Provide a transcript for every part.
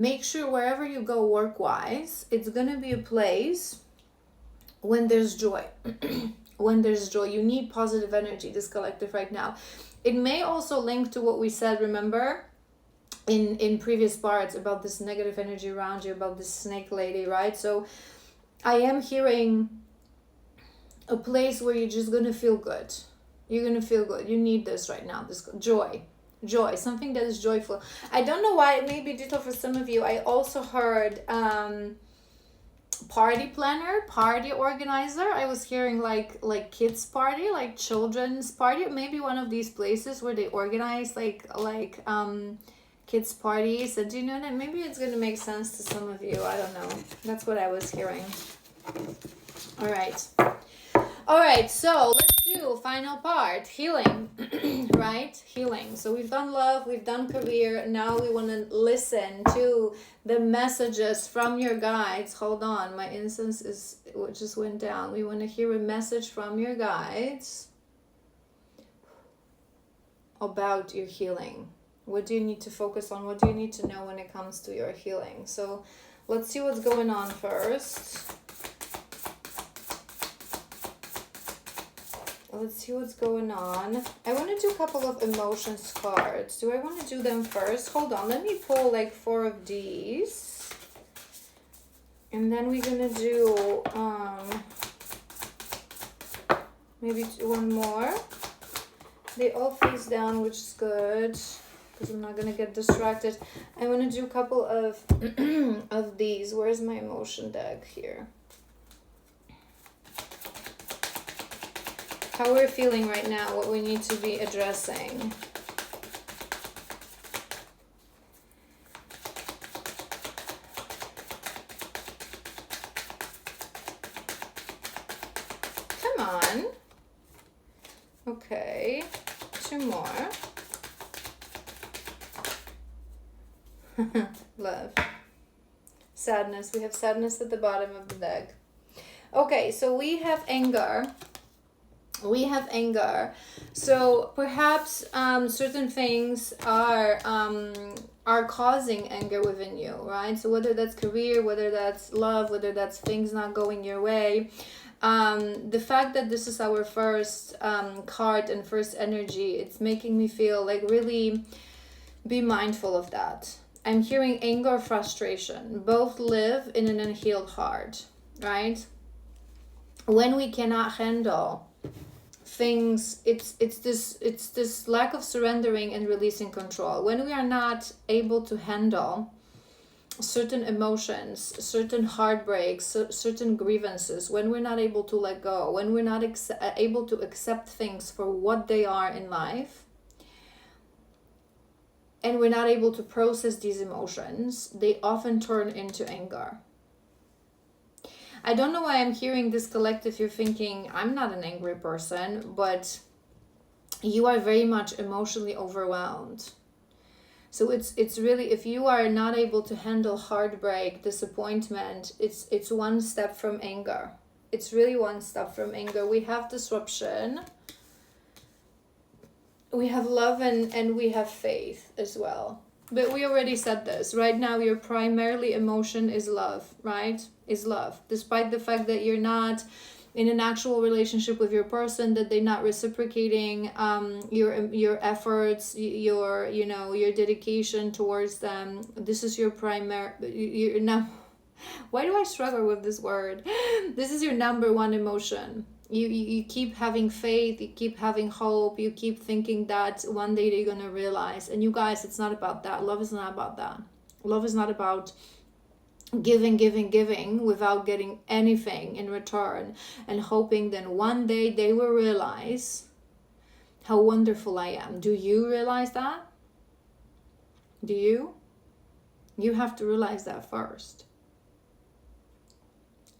make sure wherever you go work-wise, it's going to be a place when there's joy. When there's joy, you need positive energy, this collective right now. It may also link to what we said, remember, in previous parts about this negative energy around you, about this snake lady, right? So I am hearing a place where you're just gonna feel good. You're gonna feel good. You need this right now, this joy, something that is joyful. I don't know why, it may be detailed for some of you. I also heard party planner, party organizer. I was hearing like kids party, like children's party. Maybe one of these places where they organize like kids parties. And do you know that maybe it's gonna make sense to some of you? I don't know. That's what I was hearing. All right, so let's do final part, healing. Right? Healing. So we've done love, we've done career. Now we want to listen to the messages from your guides. Hold on, my incense just went down. We want to hear a message from your guides about your healing. What do you need to focus on? What do you need to know when it comes to your healing? So let's see what's going on first. Let's see what's going on. I want to do a couple of emotions cards. Do I want to do them first? Hold on. Let me pull like 4 of these. And then we're going to do maybe one more. They all face down, which is good, because I'm not going to get distracted. I want to do a couple of of these. Where's my emotion deck here? How we're feeling right now, what we need to be addressing. Come on. Okay, 2 more. Love. Sadness. We have sadness at the bottom of the deck. Okay, so we have anger. We have anger. So perhaps certain things are causing anger within you, right? So whether that's career, whether that's love, whether that's things not going your way, the fact that this is our first card and first energy, it's making me feel like really be mindful of that. I'm hearing anger, frustration. Both live in an unhealed heart, right? When we cannot handle things, it's this lack of surrendering and releasing control. When we are not able to handle certain emotions, certain heartbreaks, certain grievances, when we're not able to let go, when we're not able to accept things for what they are in life, and we're not able to process these emotions, they often turn into anger. I don't know why I'm hearing this collective. You're thinking, I'm not an angry person, but you are very much emotionally overwhelmed. So it's really, if you are not able to handle heartbreak, disappointment, it's one step from anger. It's really one step from anger. We have disruption. We have love and we have faith as well. But we already said this. Right now, your primarily emotion is love, right? Is love. Despite the fact that you're not in an actual relationship with your person, that they're not reciprocating your efforts, your dedication towards them. This is your primary. Why do I struggle with this word? This is your number one emotion. You keep having faith, you keep having hope, you keep thinking that one day they're gonna realize. And you guys, it's not about that. Love is not about that. Love is not about giving without getting anything in return and hoping that one day they will realize how wonderful I am. Do you realize that? Do you? You have to realize that first.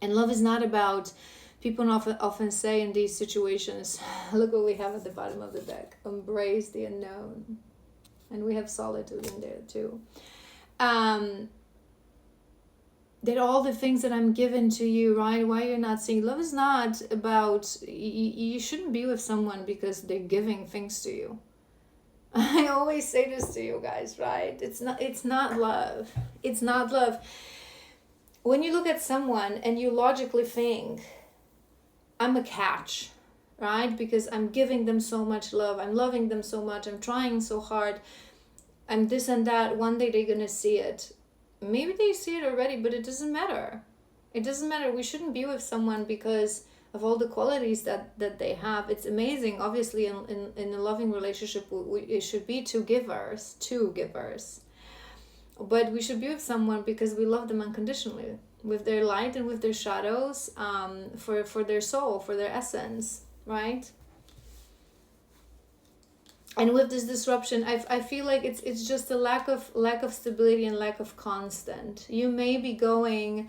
And love is not about, people often say in these situations, look what we have at the bottom of the deck, embrace the unknown. And we have solitude in there too. That all the things that I'm given to you, right? Why you're not seeing, love is not about, you shouldn't be with someone because they're giving things to you. I always say this to you guys, right? It's not love. It's not love. When you look at someone and you logically think, I'm a catch, right? Because I'm giving them so much love. I'm loving them so much. I'm trying so hard. I'm this and that. One day they're going to see it. Maybe they see it already, but it doesn't matter. It doesn't matter. We shouldn't be with someone because of all the qualities that they have. It's amazing. Obviously, in a loving relationship, it should be two givers. But we should be with someone because we love them unconditionally, with their light and with their shadows, for their soul, for their essence, right? And with this disruption, I feel like it's just a lack of stability and lack of constant. You may be going,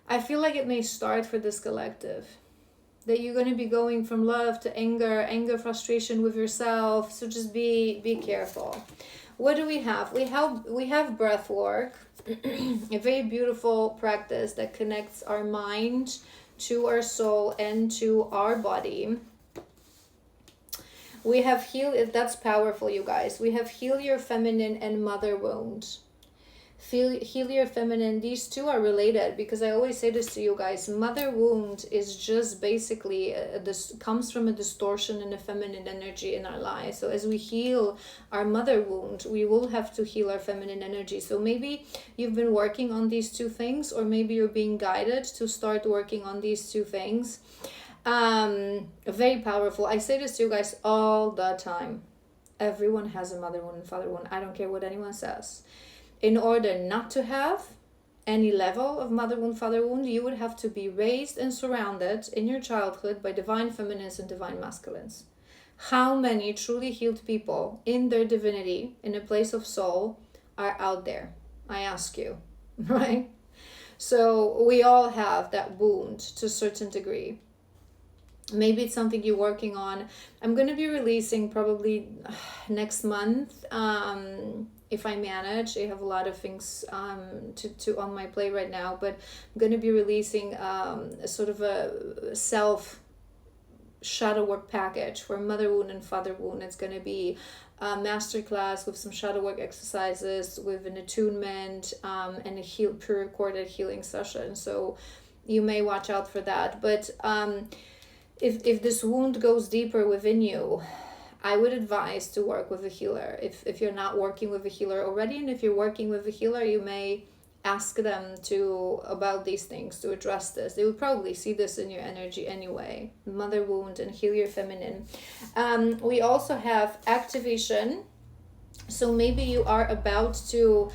I feel like it may start for this collective, that you're going to be going from love to anger, frustration with yourself. So just be careful. What do we have? We have breath work, a very beautiful practice that connects our mind to our soul and to our body. We have heal, that's powerful, you guys. We have heal your feminine and mother wound. Heal your feminine. These two are related because I always say this to you guys. Mother wound is just basically this comes from a distortion in the feminine energy in our lives. So as we heal our mother wound, we will have to heal our feminine energy. So maybe you've been working on these two things, or maybe you're being guided to start working on these two things. Very powerful. I say this to you guys all the time. Everyone has a mother wound and father wound. I don't care what anyone says. In order not to have any level of mother wound, father wound, you would have to be raised and surrounded in your childhood by divine feminines and divine masculines. How many truly healed people in their divinity, in a place of soul, are out there? I ask you, right? So we all have that wound to a certain degree. Maybe it's something you're working on. I'm going to be releasing probably next month, if I manage. I have a lot of things to on my plate right now, but I'm going to be releasing a sort of a self shadow work package for mother wound and father wound. It's going to be a masterclass with some shadow work exercises, with an attunement, and a pre-recorded healing session. So you may watch out for that. But if this wound goes deeper within you, I would advise to work with a healer. If you're not working with a healer already, and if you're working with a healer, you may ask them about these things, to address this. They would probably see this in your energy anyway. Mother wound and heal your feminine. We also have activation. So maybe you are about to...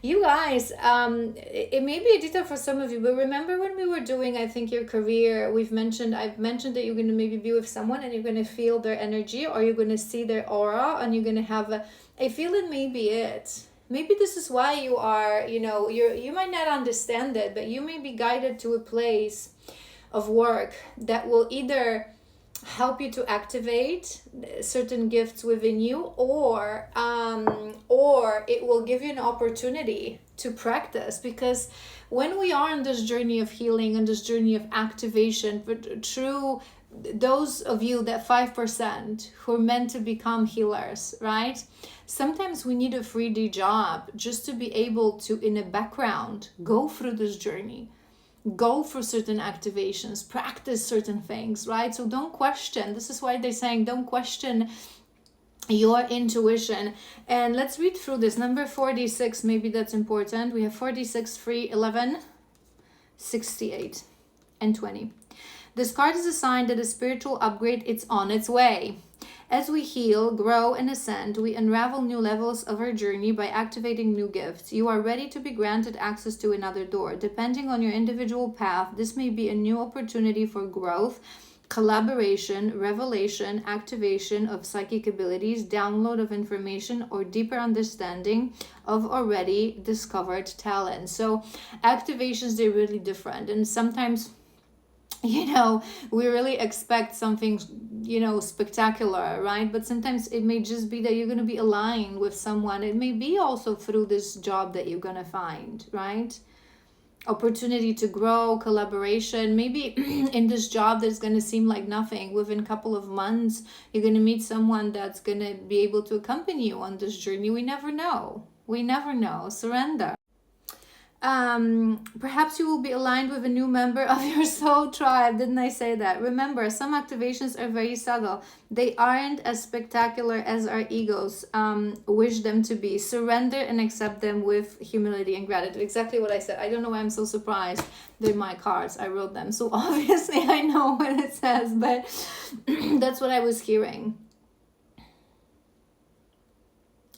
You guys, it may be a detail for some of you, but remember when we were doing, I think, your career, I've mentioned that you're going to maybe be with someone and you're going to feel their energy, or you're going to see their aura, and you're going to have I feel it may be it. Maybe this is why you are, you might not understand it, but you may be guided to a place of work that will either help you to activate certain gifts within you, or it will give you an opportunity to practice. Because when we are on this journey of healing and this journey of activation, but through those of you, that 5% who are meant to become healers, right? Sometimes we need a 3D job just to be able to, in the background, go through this journey. Go for certain activations, practice certain things, right? So don't question. This is why they're saying don't question your intuition. And let's read through this. Number 46, maybe that's important. We have 46, 3, 11, 68, and 20. This card is a sign that a spiritual upgrade is on its way. As we heal, grow, and ascend, we unravel new levels of our journey by activating new gifts. You are ready to be granted access to another door. Depending on your individual path, this may be a new opportunity for growth, collaboration, revelation, activation of psychic abilities, download of information, or deeper understanding of already discovered talent. So activations, they're really different. And sometimes, we really expect something, spectacular, right? But sometimes it may just be that you're going to be aligned with someone. It may be also through this job that you're going to find, right? opportunity to grow, collaboration. Maybe in this job that's going to seem like nothing, within a couple of months you're going to meet someone that's going to be able to accompany you on this journey. We never know. We never know. Surrender. Perhaps you will be aligned with a new member of your soul tribe. Didn't I say that? Remember, some activations are very subtle. They aren't as spectacular as our egos wish them to be. Surrender and accept them with humility and gratitude. Exactly what I said. I don't know why I'm so surprised. They're my cards. I wrote them. So obviously I know what it says, but that's what I was hearing.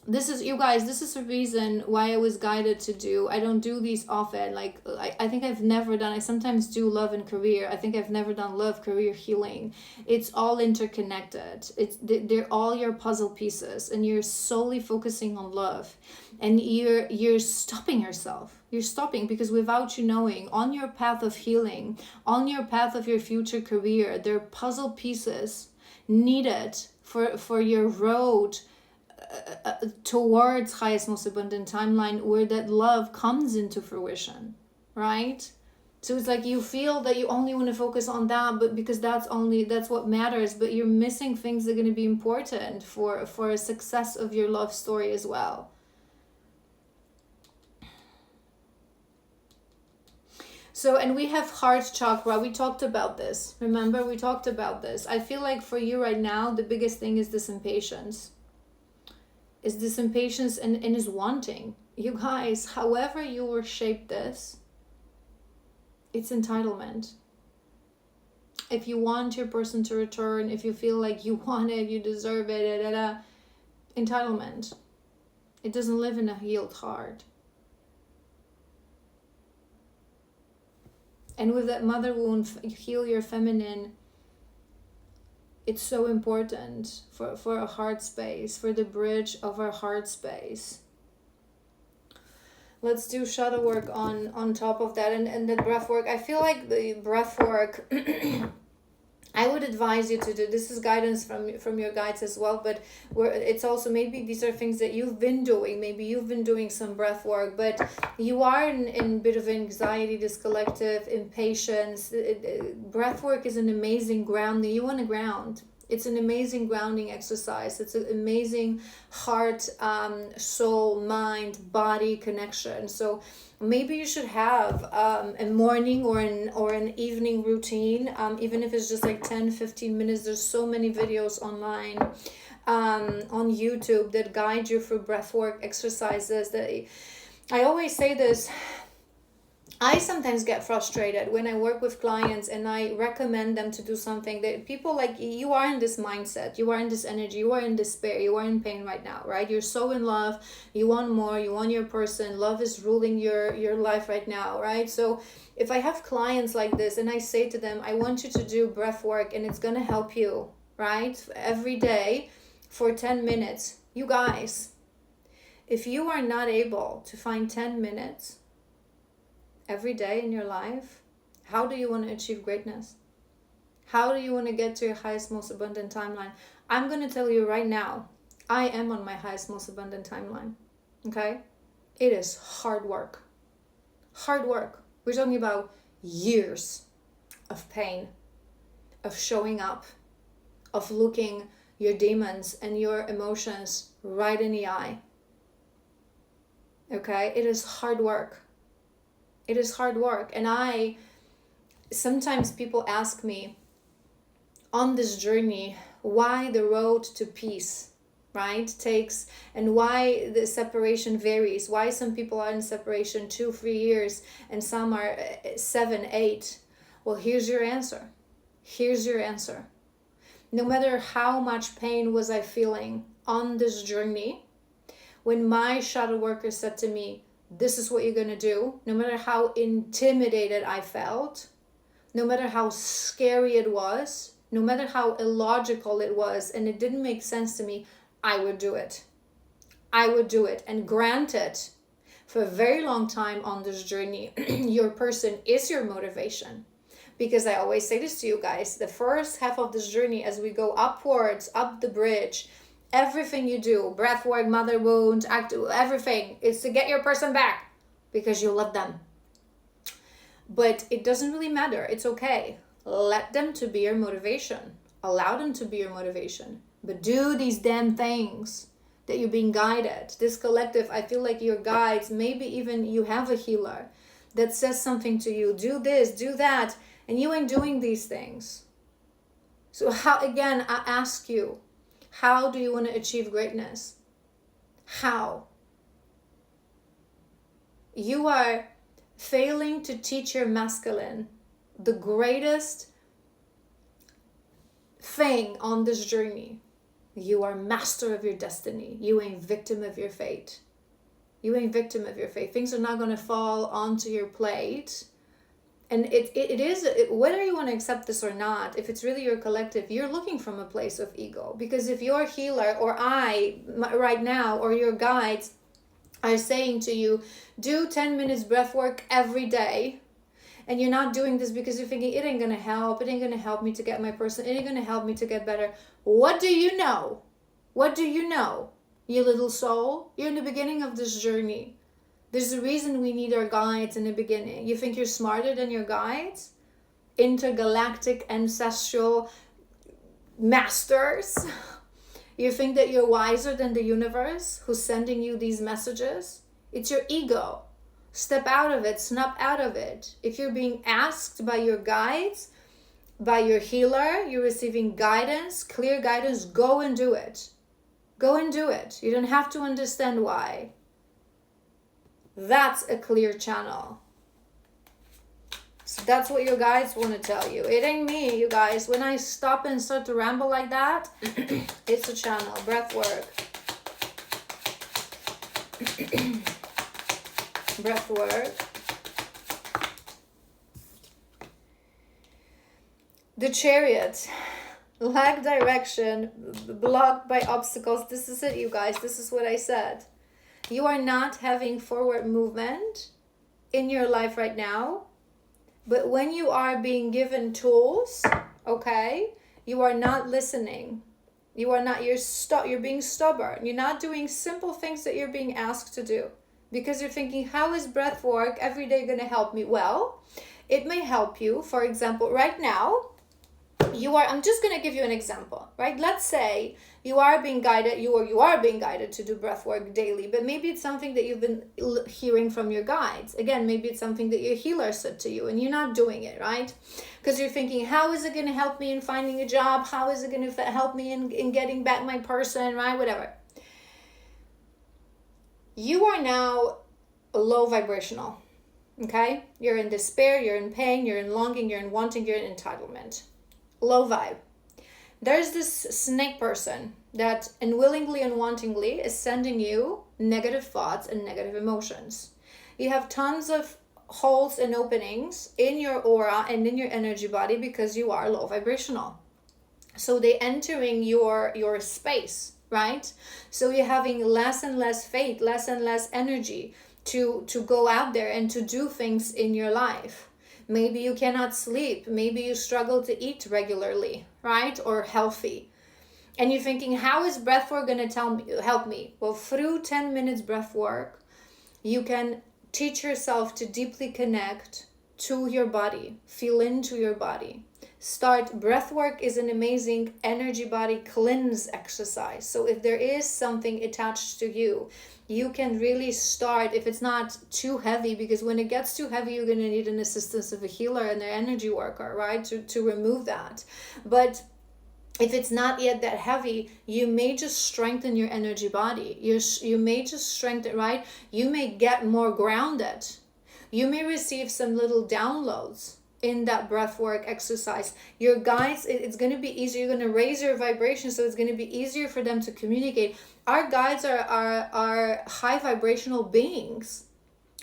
This is, you guys, this is a reason why I was guided to do. I don't do these often. Like, I think I've never done, I sometimes do love and career. I think I've never done love, career, healing. It's all interconnected. They're all your puzzle pieces, and you're solely focusing on love, and you're stopping yourself. You're stopping, because without you knowing, on your path of healing, on your path of your future career, there are puzzle pieces needed for your road towards highest most abundant timeline, where that love comes into fruition, right? So it's like you feel that you only want to focus on that, but because that's what matters, but you're missing things that are going to be important for a success of your love story as well. So, and we have heart chakra. We talked about this. Remember, we talked about this. I feel like for you right now, the biggest thing is this impatience. And is wanting. You guys, however you were shaped this, it's entitlement. If you want your person to return, if you feel like you want it, you deserve it, entitlement. It doesn't live in a healed heart. And with that mother wound, heal your feminine. It's so important for a heart space, for the bridge of our heart space. Let's do shadow work on top of that, and the breath work. I feel like the breath work, I would advise you to do. This is guidance from your guides as well, but it's also, maybe these are things that you've been doing. Maybe you've been doing some breath work, but you are in a bit of anxiety, this collective impatience. Breath work is an amazing grounding. You want to ground. It's an amazing grounding exercise. It's an amazing heart, soul, mind, body connection. So maybe you should have a morning or an evening routine, even if it's just like 10-15 minutes. There's so many videos online on YouTube that guide you through breathwork exercises. That I always say this. I sometimes get frustrated when I work with clients and I recommend them to do something that people like, you are in this mindset, you are in this energy, you are in despair, you are in pain right now, right? You're so in love, you want more, you want your person, love is ruling your life right now, right? So if I have clients like this and I say to them, I want you to do breath work and it's going to help you, right? Every day for 10 minutes. You guys, if you are not able to find 10 minutes every day in your life, how do you want to achieve greatness? How do you want to get to your highest, most abundant timeline? I'm going to tell you right now, I am on my highest, most abundant timeline. Okay? It is hard work. Hard work. We're talking about years of pain, of showing up, of looking your demons and your emotions right in the eye. Okay? It is hard work. It is hard work. And sometimes people ask me on this journey, why the road to peace, right, takes, and why the separation varies, why some people are in separation 2-3 years and some are 7-8. Well, here's your answer. Here's your answer. No matter how much pain was I feeling on this journey, when my shadow worker said to me, this is what you're going to do, no matter how intimidated I felt, no matter how scary it was, no matter how illogical it was, and it didn't make sense to me, I would do it. I would do it. And granted, for a very long time on this journey, your person is your motivation. Because I always say this to you guys, the first half of this journey, as we go upwards, up the bridge, everything you do, breathwork, mother wound, everything is to get your person back because you love them. But it doesn't really matter. It's okay. Let them to be your motivation. Allow them to be your motivation. But do these damn things that you're being guided. This collective, I feel like your guides, maybe even you have a healer that says something to you. Do this, do that. And you ain't doing these things. So how, again, I ask you, how do you want to achieve greatness? How? You are failing to teach your masculine the greatest thing on this journey. You are master of your destiny. You ain't victim of your fate. You ain't victim of your fate. Things are not going to fall onto your plate. And it is, whether you want to accept this or not, if it's really your collective, you're looking from a place of ego. Because if your healer or I right now, or your guides are saying to you, do 10 minutes breath work every day, and you're not doing this because you're thinking, it ain't going to help, it ain't going to help me to get my person, it ain't going to help me to get better. What do you know? What do you know, you little soul? You're in the beginning of this journey. There's a reason we need our guides in the beginning. You think you're smarter than your guides? Intergalactic ancestral masters? You think that you're wiser than the universe who's sending you these messages? It's your ego. Step out of it, snap out of it. If you're being asked by your guides, by your healer, you're receiving guidance, clear guidance, go and do it. Go and do it. You don't have to understand why. That's a clear channel. So that's what your guides want to tell you. It ain't me, you guys. When I stop and start to ramble like that, it's a channel. Breath work. Breath work. The Chariot. Lack direction, blocked by obstacles. This is it, you guys. This is what I said. You are not having forward movement in your life right now. But when you are being given tools, okay, you are not listening. You are not, you're being stubborn. You're not doing simple things that you're being asked to do. Because you're thinking, how is breath work every day going to help me? Well, it may help you. For example, right now, I'm just going to give you an example, right? Let's say you are being guided, you are being guided to do breath work daily, but maybe it's something that you've been hearing from your guides. Again, maybe it's something that your healer said to you and you're not doing it, right? Because you're thinking, how is it going to help me in finding a job? How is it going to help me in getting back my person, right? Whatever. You are now low vibrational, okay? You're in despair, you're in pain, you're in longing, you're in wanting, you're in entitlement. Low vibe. There's this snake person that unwillingly and wantingly is sending you negative thoughts and negative emotions. You have tons of holes and openings in your aura and in your energy body because you are low vibrational. So they entering your space, right? So you're having less and less faith, less and less energy to go out there and to do things in your life. Maybe you cannot sleep. Maybe you struggle to eat regularly, right? Or healthy. And you're thinking, how is breath work going to help me? Well, through 10 minutes breath work, you can teach yourself to deeply connect to your body, feel into your body. Breath work is an amazing energy body cleanse exercise. So if there is something attached to you, you can really start, if it's not too heavy, because when it gets too heavy, you're going to need an assistance of a healer and an energy worker, right? To remove that. But if it's not yet that heavy, you may just strengthen your energy body. You may just strengthen, right? You may get more grounded. You may receive some little downloads in that breath work exercise. Your guides, it's going to be easier. You're going to raise your vibration, so it's going to be easier for them to communicate. Our guides are high vibrational beings,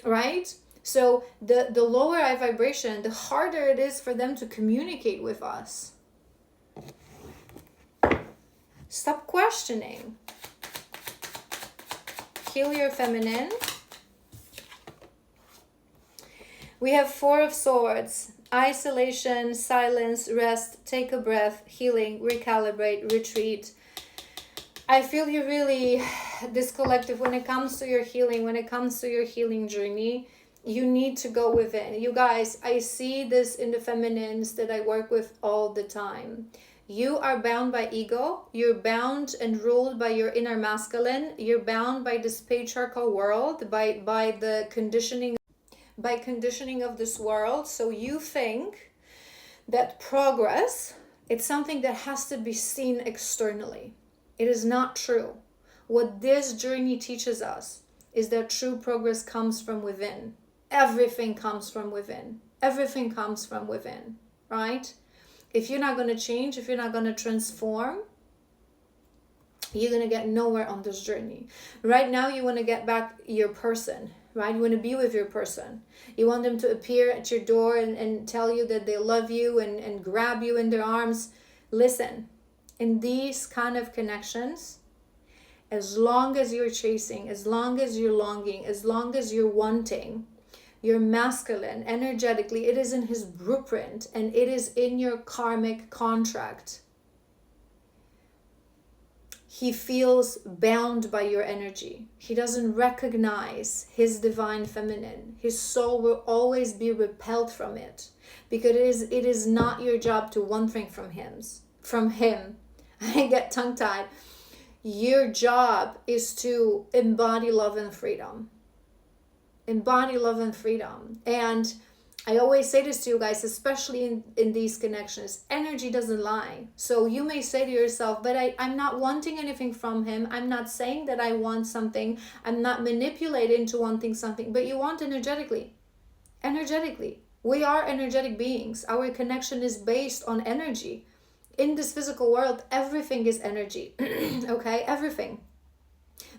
right? So the lower our vibration, the harder it is for them to communicate with us. Stop questioning. Heal your feminine. We have 4 of Swords. Isolation, silence, rest, take a breath, healing, recalibrate, retreat. I feel you really, this collective, when it comes to your healing, when it comes to your healing journey, You need to go within. You guys, I see this in the feminines that I work with all the time. You are bound by ego. You're bound and ruled by your inner masculine. You're bound by this patriarchal world, by the conditioning, by conditioning of this world. So you think that progress, it's something that has to be seen externally. It is not true. What this journey teaches us is that true progress comes from within. Everything comes from within. Everything comes from within, right? If you're not going to change, if you're not going to transform, you're going to get nowhere on this journey. Right now, you want to get back your person, right? You want to be with your person. You want them to appear at your door and tell you that they love you and grab you in their arms. Listen, in these kind of connections, as long as you're chasing, as long as you're longing, as long as you're wanting, your masculine, energetically, it is in his blueprint and it is in your karmic contract. He feels bound by your energy. He doesn't recognize his divine feminine. His soul will always be repelled from it because it is not your job to want things from him. I get tongue-tied. Your job is to embody love and freedom. Embody love and freedom. And I always say this to you guys, especially in these connections, energy doesn't lie. So you may say to yourself, but I'm not wanting anything from him. I'm not saying that I want something. I'm not manipulated into wanting something, but you want energetically. Energetically. We are energetic beings. Our connection is based on energy. In this physical world, everything is energy. Okay? Everything.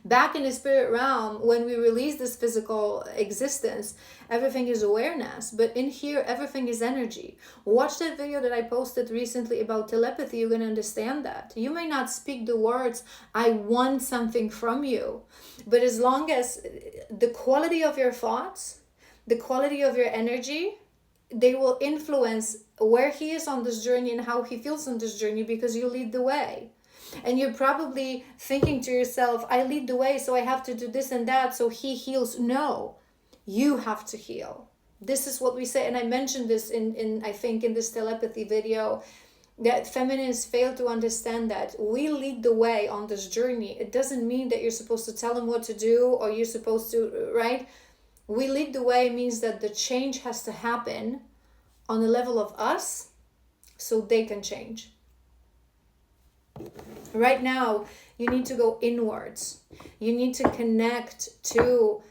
Back in the spirit realm, when we release this physical existence, everything is awareness. But in here, everything is energy. Watch that video that I posted recently about telepathy. You're going to understand that. You may not speak the words, I want something from you. But as long as the quality of your thoughts, the quality of your energy, they will influence where he is on this journey and how he feels on this journey, because you lead the way. And you're probably thinking to yourself, I lead the way, so I have to do this and that, so he heals. No, you have to heal. This is what we say. And I mentioned this in I think in this telepathy video, that feminists fail to understand that we lead the way on this journey. It doesn't mean that you're supposed to tell them what to do or you're supposed to, right? We lead the way means that the change has to happen on the level of us so they can change. Right now, you need to go inwards. You need to connect to,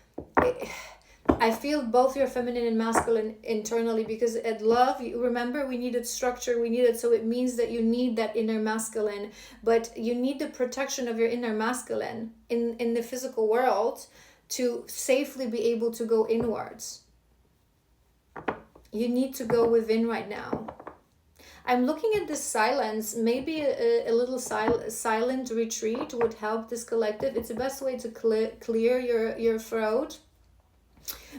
I feel both your feminine and masculine internally, because at love, you remember, we needed structure, we needed, so it means that you need that inner masculine, but you need the protection of your inner masculine in the physical world to safely be able to go inwards. You need to go within right now. I'm looking at this silence. Maybe a little silent retreat would help this collective. It's the best way to clear your throat,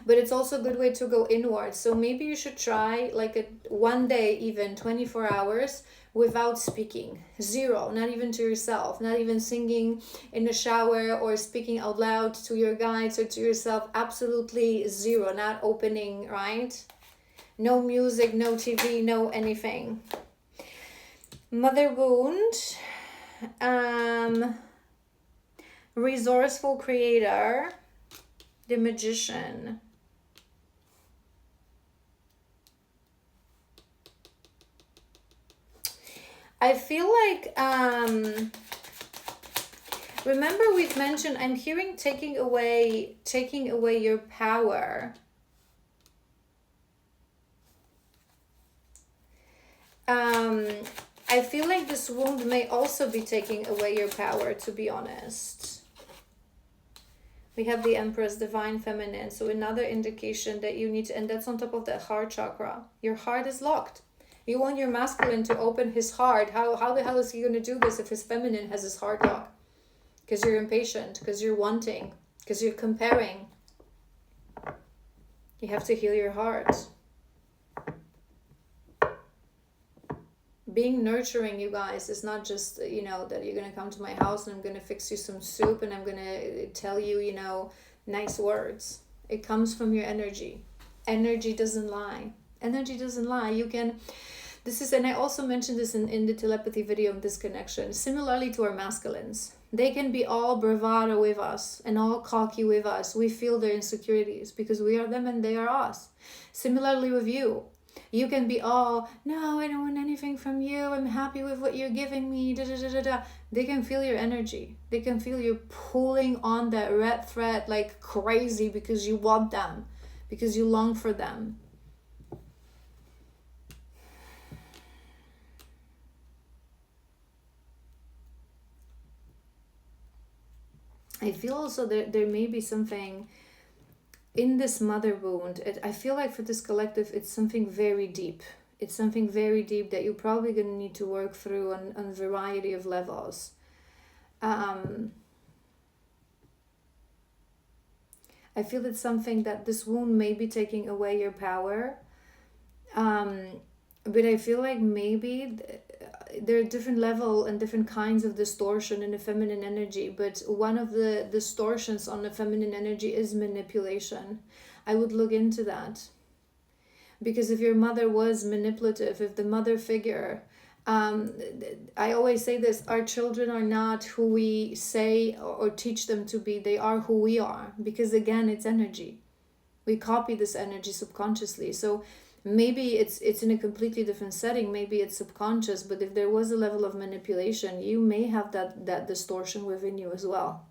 but it's also a good way to go inwards. So maybe you should try like one day, even 24 hours without speaking. Zero, not even to yourself, not even singing in the shower or speaking out loud to your guides or to yourself. Absolutely zero, not opening, right? No music, no TV, no anything. Mother wound, resourceful creator, the magician. I feel like, remember we've mentioned, I'm hearing taking away your power. I feel like this wound may also be taking away your power, to be honest. We have the Empress, Divine Feminine. So another indication that you need to, and that's on top of that heart chakra. Your heart is locked. You want your masculine to open his heart. How the hell is he going to do this if his feminine has his heart locked? Because you're impatient, because you're wanting, because you're comparing. You have to heal your heart. Being nurturing, you guys, is not just, that you're going to come to my house and I'm going to fix you some soup and I'm going to tell you, nice words. It comes from your energy. Energy doesn't lie. Energy doesn't lie. You can, this is, and I also mentioned this in the telepathy video on this connection, similarly to our masculines. They can be all bravado with us and all cocky with us. We feel their insecurities because we are them and they are us. Similarly with you. You can be all, no, I don't want anything from you. I'm happy with what you're giving me. Da, da, da, da, da. They can feel your energy. They can feel you pulling on that red thread like crazy because you want them, because you long for them. I feel also there may be something in this mother wound. I feel like for this collective, it's something very deep. It's something very deep that you're probably going to need to work through on a variety of levels. I feel it's something that this wound may be taking away your power. But I feel like maybe there are different level and different kinds of distortion in the feminine energy, but one of the distortions on the feminine energy is manipulation. I would look into that. Because if your mother was manipulative, if the mother figure, I always say this, our children are not who we say or teach them to be, they are who we are. Because again, it's energy. We copy this energy subconsciously. So maybe it's in a completely different setting, maybe it's subconscious, but if there was a level of manipulation, you may have that distortion within you as well.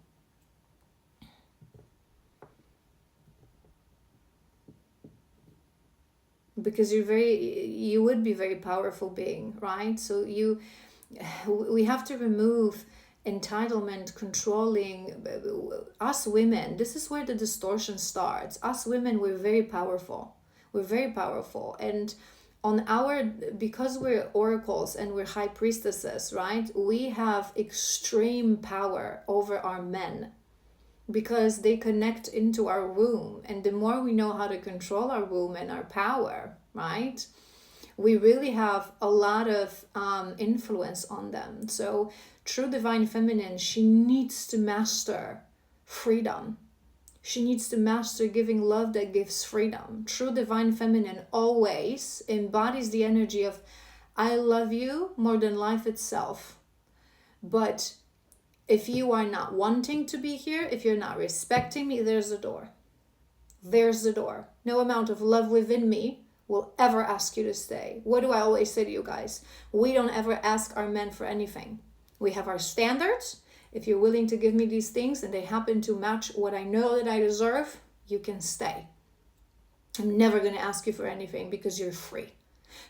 Because you would be very powerful being, right? So we have to remove entitlement, controlling. Us women, this is where the distortion starts. Us women, we're very powerful. We're very powerful. And because we're oracles and we're high priestesses, right? We have extreme power over our men because they connect into our womb. And the more we know how to control our womb and our power, right? We really have a lot of influence on them. So true divine feminine, she needs to master freedom. She needs to master giving love that gives freedom. True divine feminine always embodies the energy of, I love you more than life itself. But if you are not wanting to be here, if you're not respecting me, there's the door. There's the door. No amount of love within me will ever ask you to stay. What do I always say to you guys? We don't ever ask our men for anything. We have our standards. If you're willing to give me these things and they happen to match what I know that I deserve, you can stay. I'm never going to ask you for anything because you're free.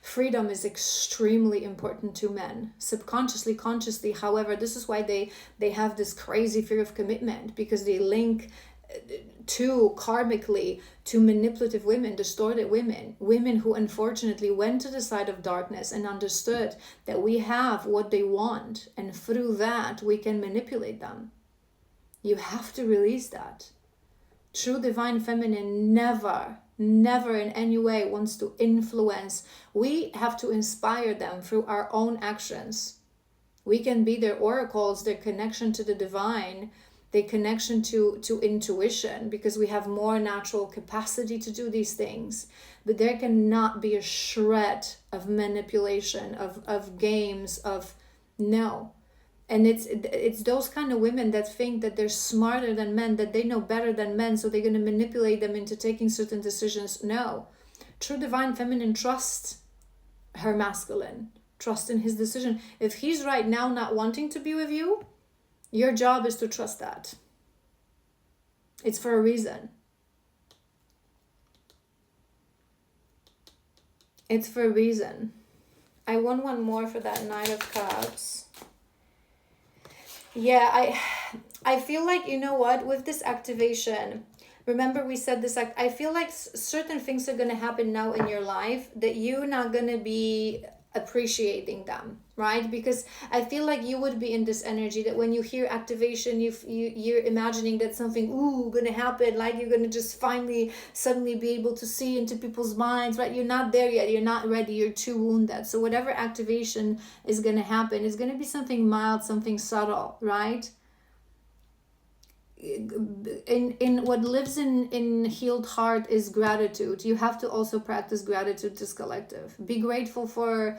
Freedom is extremely important to men. Subconsciously, consciously, however, this is why they have this crazy fear of commitment, because they link too karmically to manipulative women, distorted women who unfortunately went to the side of darkness and understood that we have what they want, and through that we can manipulate them. You have to release that. True divine feminine never in any way wants to influence. We have to inspire them through our own actions. We can be their oracles, their connection to the divine, their connection to intuition, because we have more natural capacity to do these things. But there cannot be a shred of manipulation, of games, of no. And it's those kind of women that think that they're smarter than men, that they know better than men, so they're going to manipulate them into taking certain decisions. No. True divine feminine trusts her masculine, trust in his decision. If he's right now not wanting to be with you, your job is to trust that. It's for a reason. It's for a reason. I want one more for that Knight of Cups. Yeah, I feel like, you know what, with this activation, remember we said this, like, I feel like certain things are going to happen now in your life that you're not going to be appreciating them, right? Because I feel like you would be in this energy that when you hear activation, you're imagining that something gonna happen, like you're gonna just finally suddenly be able to see into people's minds, right? You're not there yet, you're not ready, you're too wounded. So whatever activation is gonna happen is gonna be something mild, something subtle, right? in what lives in healed heart is gratitude. You have to also practice gratitude, this collective. Be grateful for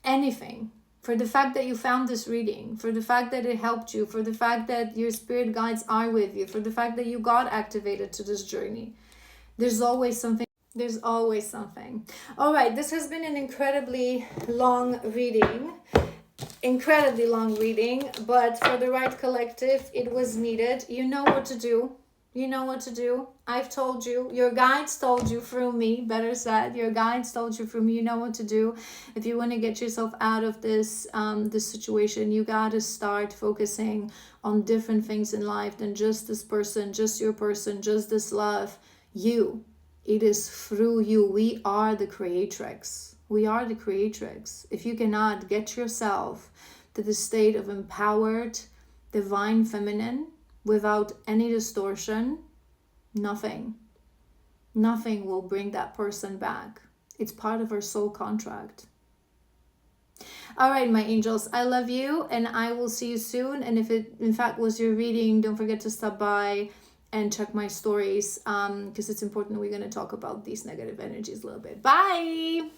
anything, for the fact that you found this reading, for the fact that it helped you, for the fact that your spirit guides are with you, for the fact that you got activated to this journey. There's always something. There's always something. All right, this has been an incredibly long reading. But for the right collective, it was needed. You know what to do. You know what to do. I've told you. Your guides told you through me. Better said, your guides told you through me. You know what to do. If you want to get yourself out of this this situation, you got to start focusing on different things in life than just this person, just your person, just this love. You. It is through you. We are the creatrix. We are the creatrix. If you cannot get yourself to the state of empowered, divine feminine without any distortion, nothing will bring that person back. It's part of our soul contract. All right, my angels, I love you and I will see you soon. And if it in fact was your reading, don't forget to stop by and check my stories because it's important. We're going to talk about these negative energies a little bit. Bye.